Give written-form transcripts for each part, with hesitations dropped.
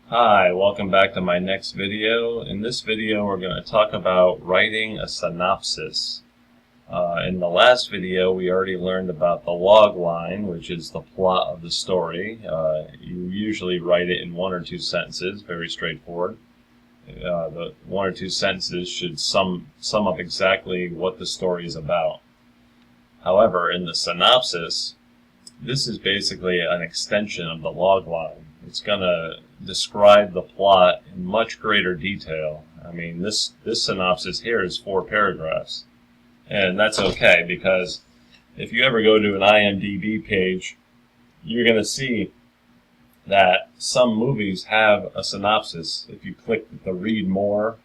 Hi, welcome back to my next video. In this video, we're going to talk about writing a synopsis. In the last video, we already learned about the log line, which is the plot of the story. You usually write it in one or two sentences, very straightforward. The one or two sentences should sum up exactly what the story is about. However, in the synopsis, this is basically an extension of the log line. It's going to describe the plot in much greater detail. I mean, this synopsis here is 4 paragraphs. And that's okay, because if you ever go to an IMDb page, you're going to see that some movies have a synopsis. If you click the read more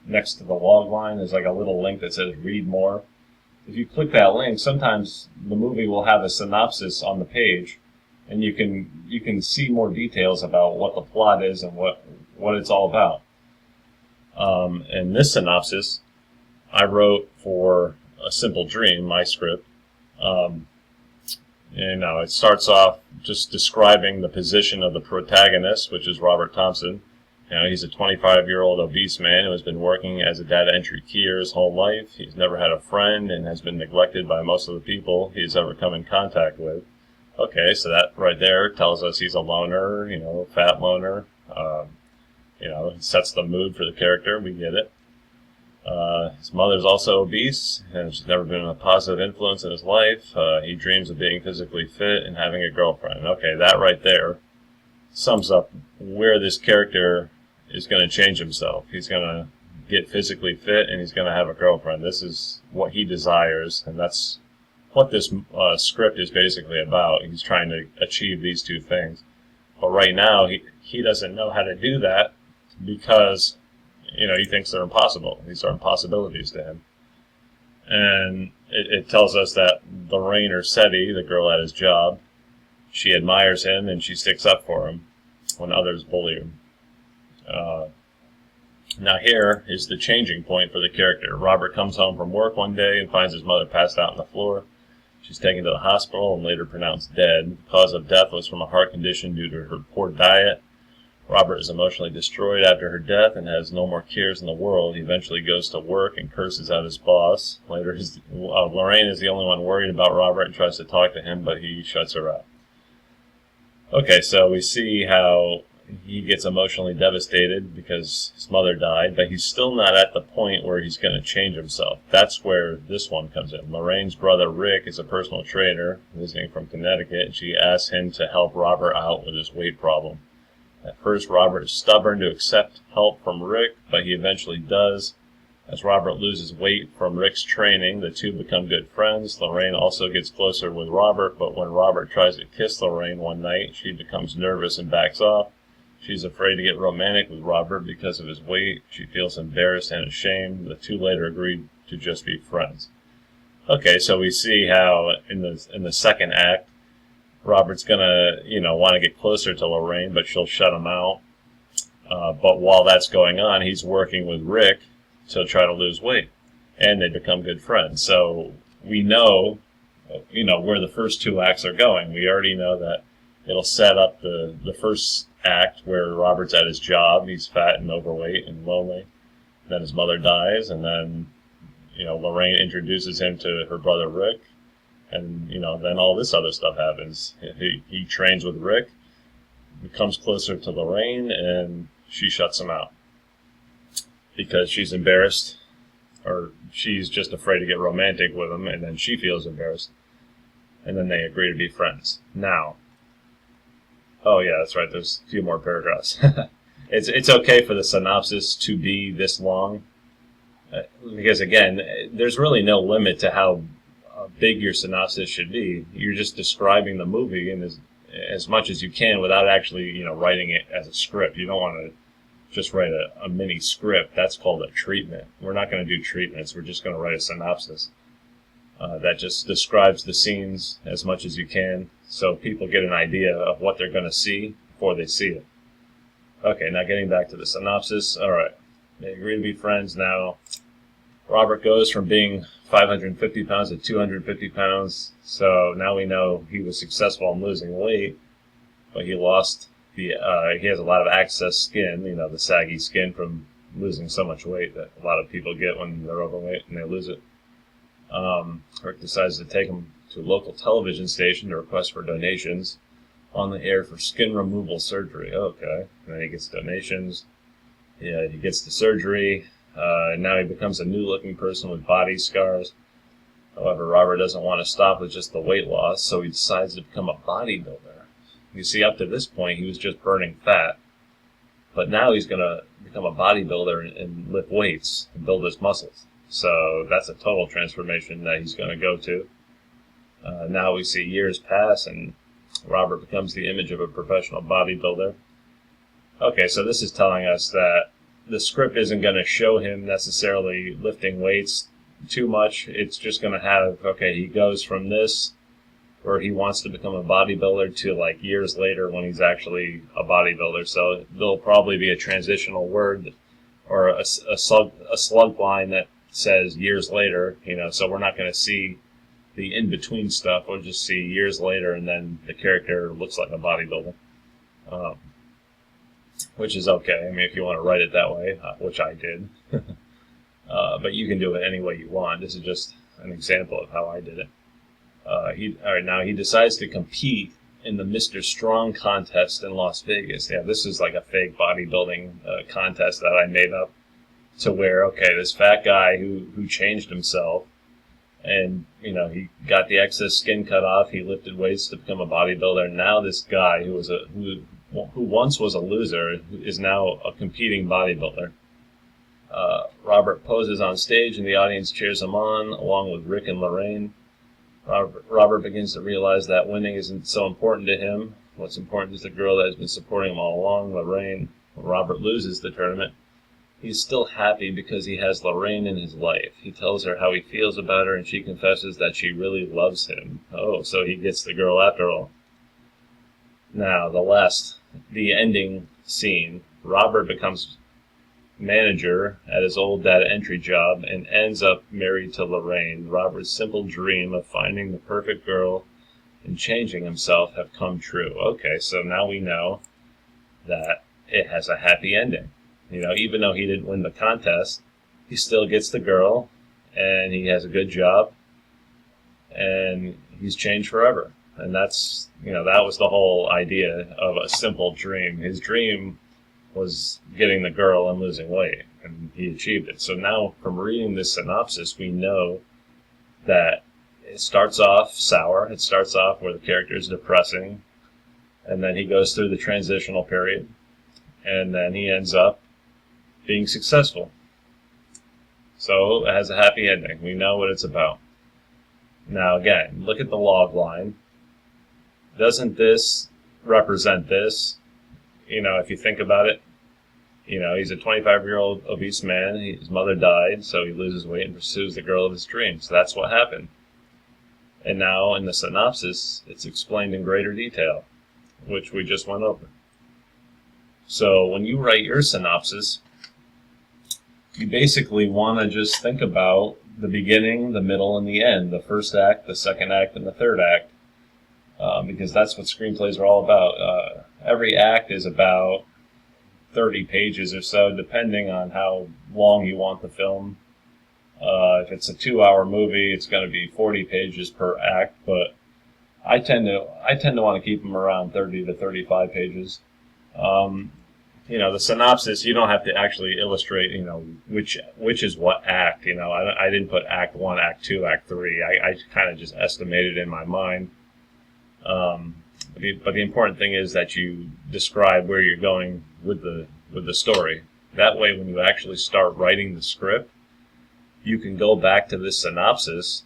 next to the log line, there's like a little link that says read more. If you click that link, sometimes the movie will have a synopsis on the page, and you can see more details about what the plot is and what it's all about. And this synopsis I wrote for A Simple Dream, my script. It starts off just describing the position of the protagonist, which is Robert Thompson. He's a 25-year-old obese man who has been working as a data entry keyer his whole life. He's never had a friend and has been neglected by most of the people he's ever come in contact with. Okay, so that right there tells us he's a loner, fat loner. It sets the mood for the character. We get it. His mother's also obese, and she's never been a positive influence in his life. He dreams of being physically fit and having a girlfriend. Okay, that right there sums up where this character is going to change himself. He's going to get physically fit, and he's going to have a girlfriend. This is what he desires, and that's what this script is basically about. He's trying to achieve these two things. But right now, he doesn't know how to do that because, he thinks they're impossible. These are impossibilities to him. And it tells us that Lorraine Ursetti, the girl at his job, she admires him and she sticks up for him when others bully him. Now here is the changing point for the character. Robert comes home from work one day and finds his mother passed out on the floor. She's taken to the hospital and later pronounced dead. The cause of death was from a heart condition due to her poor diet. Robert is emotionally destroyed after her death and has no more cares in the world. He eventually goes to work and curses out his boss. Later, Lorraine is the only one worried about Robert and tries to talk to him, but he shuts her out. Okay, so we see how he gets emotionally devastated because his mother died, but he's still not at the point where he's going to change himself. That's where this one comes in. Lorraine's brother, Rick, is a personal trainer visiting from Connecticut, and she asks him to help Robert out with his weight problem. At first, Robert is stubborn to accept help from Rick, but he eventually does. As Robert loses weight from Rick's training, the two become good friends. Lorraine also gets closer with Robert, but when Robert tries to kiss Lorraine one night, she becomes nervous and backs off. She's afraid to get romantic with Robert because of his weight. She feels embarrassed and ashamed. The two later agree to just be friends. Okay, so we see how in the second act, Robert's gonna, want to get closer to Lorraine, but she'll shut him out. But while that's going on, he's working with Rick to try to lose weight, and they become good friends. So we know, where the first two acts are going. We already know that it'll set up the first act where Robert's at his job. He's fat and overweight and lonely. Then his mother dies, and then, Lorraine introduces him to her brother Rick. And, then all this other stuff happens. He trains with Rick, becomes closer to Lorraine, and she shuts him out because she's embarrassed, or she's just afraid to get romantic with him, and then she feels embarrassed. And then they agree to be friends. Now, oh yeah, that's right, there's a few more paragraphs. It's okay for the synopsis to be this long, because again, there's really no limit to how big your synopsis should be. You're just describing the movie in as much as you can without actually, writing it as a script. You don't want to just write a mini script. That's called a treatment. We're not going to do treatments. We're just going to write a synopsis that just describes the scenes as much as you can so people get an idea of what they're going to see before they see it. Okay, now getting back to the synopsis. All right, they agree to be friends now. Robert goes from being 550 pounds to 250 pounds, so now we know he was successful in losing weight, but he lost he has a lot of excess skin, the saggy skin from losing so much weight that a lot of people get when they're overweight and they lose it. Rick decides to take him to a local television station to request for donations on the air for skin removal surgery. Okay. And then he gets donations. Yeah, he gets the surgery. And now he becomes a new-looking person with body scars. However, Robert doesn't want to stop with just the weight loss, so he decides to become a bodybuilder. You see, up to this point, he was just burning fat. But now he's going to become a bodybuilder and lift weights and build his muscles. So that's a total transformation that he's going to go to. Now we see years pass, and Robert becomes the image of a professional bodybuilder. Okay, so this is telling us that the script isn't going to show him necessarily lifting weights too much. It's just going to have, okay, he goes from this, where he wants to become a bodybuilder, to like years later when he's actually a bodybuilder. So there'll probably be a transitional word or a slug line that says years later, so we're not going to see the in-between stuff. We'll just see years later, and then the character looks like a bodybuilder, which is okay. I mean, if you want to write it that way, which I did. But you can do it any way you want. This is just an example of how I did it. Now he decides to compete in the Mr. Strong contest in Las Vegas. Yeah, this is like a fake bodybuilding contest that I made up, to where, okay, this fat guy who changed himself, and he got the excess skin cut off. He lifted weights to become a bodybuilder. And now this guy who once was a loser is now a competing bodybuilder. Robert poses on stage, and the audience cheers him on, along with Rick and Lorraine. Robert begins to realize that winning isn't so important to him. What's important is the girl that has been supporting him all along, Lorraine. When Robert loses the tournament, he's still happy because he has Lorraine in his life. He tells her how he feels about her, and she confesses that she really loves him. Oh, so he gets the girl after all. Now, the ending scene. Robert becomes manager at his old data entry job and ends up married to Lorraine. Robert's simple dream of finding the perfect girl and changing himself have come true. Okay, so now we know that it has a happy ending. Even though he didn't win the contest, he still gets the girl, and he has a good job, and he's changed forever. And that's, that was the whole idea of a simple dream. His dream was getting the girl and losing weight, and he achieved it. So now, from reading this synopsis, we know that it starts off sour. It starts off where the character is depressing, and then he goes through the transitional period, and then he ends up being successful. So it has a happy ending. We know what it's about. Now again, look at the log line. Doesn't this represent this? If you think about it, he's a 25-year-old obese man. His mother died, so he loses weight and pursues the girl of his dreams. So that's what happened. And now in the synopsis, it's explained in greater detail, which we just went over. So when you write your synopsis, you basically want to just think about the beginning, the middle, and the end, the first act, the second act, and the third act, because that's what screenplays are all about. Every act is about 30 pages or so, depending on how long you want the film. If it's a 2-hour movie, it's going to be 40 pages per act, but I tend to want to keep them around 30 to 35 pages. The synopsis, you don't have to actually illustrate, which is what act. I didn't put act 1, act 2, act 3. I kind of just estimated in my mind. But the important thing is that you describe where you're going with the story. That way, when you actually start writing the script, you can go back to this synopsis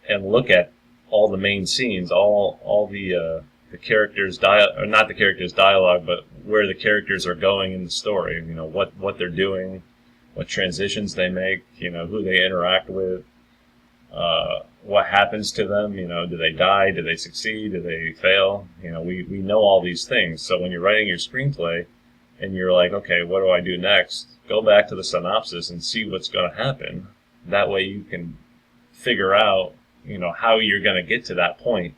and look at all the main scenes, all the characters' or not the characters' dialogue, but where the characters are going in the story. What they're doing, what transitions they make, who they interact with. What happens to them, do they die, do they succeed, do they fail? We know all these things. So when you're writing your screenplay and you're like, okay, what do I do next? Go back to the synopsis and see what's going to happen. That way you can figure out, how you're going to get to that point.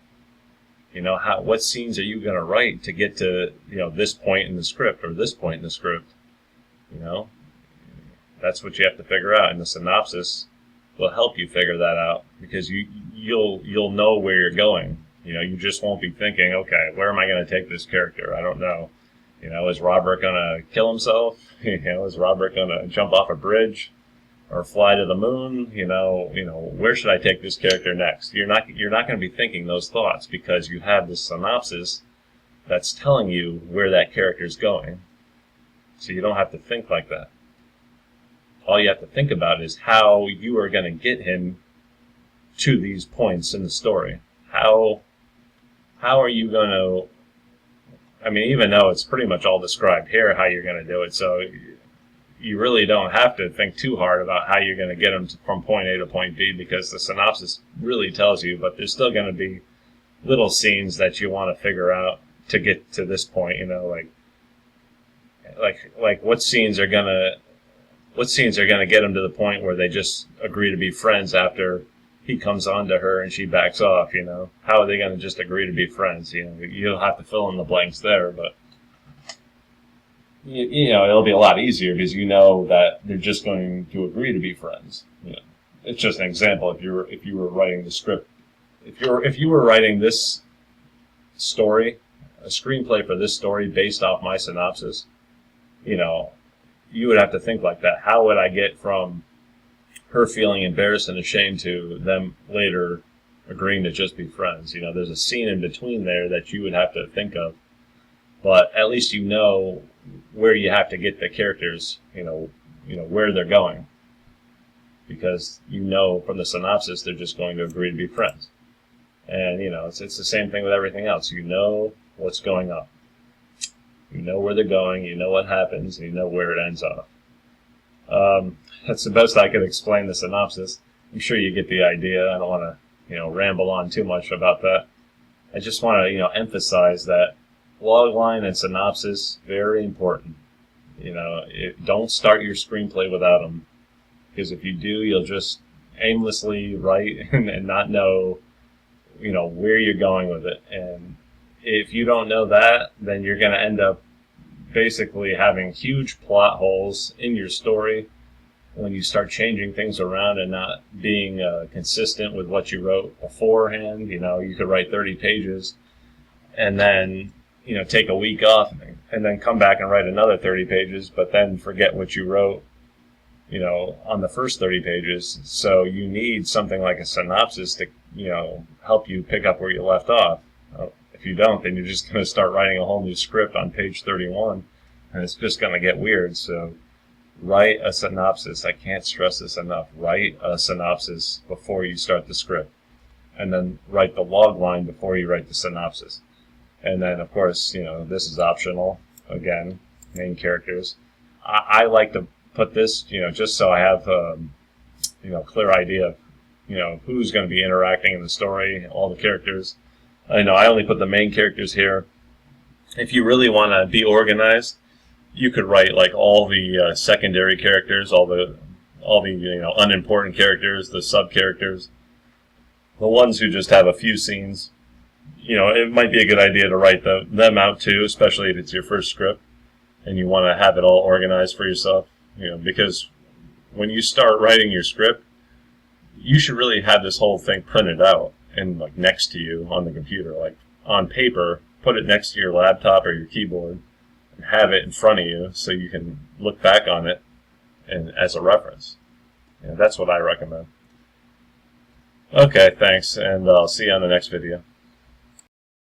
You know, what scenes are you going to write to get to, you know, this point in the script or this point in the script? You know, that's what you have to figure out, and the synopsis will help you figure that out, because you'll know where you're going. You know, you just won't be thinking, okay, where am I going to take this character? I don't know. You know, is Robert going to kill himself? You know, is Robert going to jump off a bridge or fly to the moon? You know, where should I take this character next? You're not going to be thinking those thoughts, because you have this synopsis that's telling you where that character's going. So you don't have to think like that. All you have to think about is how you are going to get him to these points in the story. How are you going to, I mean, even though it's pretty much all described here, how you're going to do it, so you really don't have to think too hard about how you're going to get him from point A to point B, because the synopsis really tells you, but there's still going to be little scenes that you want to figure out to get to this point, you know, like what scenes are going to get him to the point where they just agree to be friends after he comes on to her and she backs off, you know? How are they going to just agree to be friends? You know, you'll have to fill in the blanks there, but you know, it'll be a lot easier because you know that they're just going to agree to be friends. You know, it's just an example. If you were writing the script, if you were writing this story, a screenplay for this story based off my synopsis, you know, you would have to think like that. How would I get from her feeling embarrassed and ashamed to them later agreeing to just be friends? You know, there's a scene in between there that you would have to think of, but at least you know where you have to get the characters, you know where they're going, because you know from the synopsis they're just going to agree to be friends. And you know, it's the same thing with everything else. You know what's going on. You know where they're going, you know what happens, and you know where it ends off. That's the best I could explain the synopsis. I'm sure you get the idea. I don't want to, ramble on too much about that. I just want to, emphasize that logline and synopsis, very important. Don't start your screenplay without them, because if you do, you'll just aimlessly write and not know, where you're going with it. And if you don't know that, then you're going to end up basically having huge plot holes in your story when you start changing things around and not being consistent with what you wrote beforehand. You could write 30 pages and then, take a week off and then come back and write another 30 pages, but then forget what you wrote, on the first 30 pages. So you need something like a synopsis to, help you pick up where you left off. If you don't, then you're just going to start writing a whole new script on page 31, and it's just going to get weird. So write a synopsis. I can't stress this enough. Write a synopsis before you start the script, and then write the log line before you write the synopsis. And then, of course, this is optional. Again, main characters. I like to put this, just so I have, clear idea of, who's going to be interacting in the story, all the characters. I only put the main characters here. If you really want to be organized, you could write like all the secondary characters, all the unimportant characters, the sub characters, the ones who just have a few scenes. It might be a good idea to write them out too, especially if it's your first script and you want to have it all organized for yourself. Because when you start writing your script, you should really have this whole thing printed out and like next to you on the computer, like on paper. Put it next to your laptop or your keyboard and have it in front of you so you can look back on it and as a reference. That's what I recommend. Okay, thanks, and I'll see you on the next video.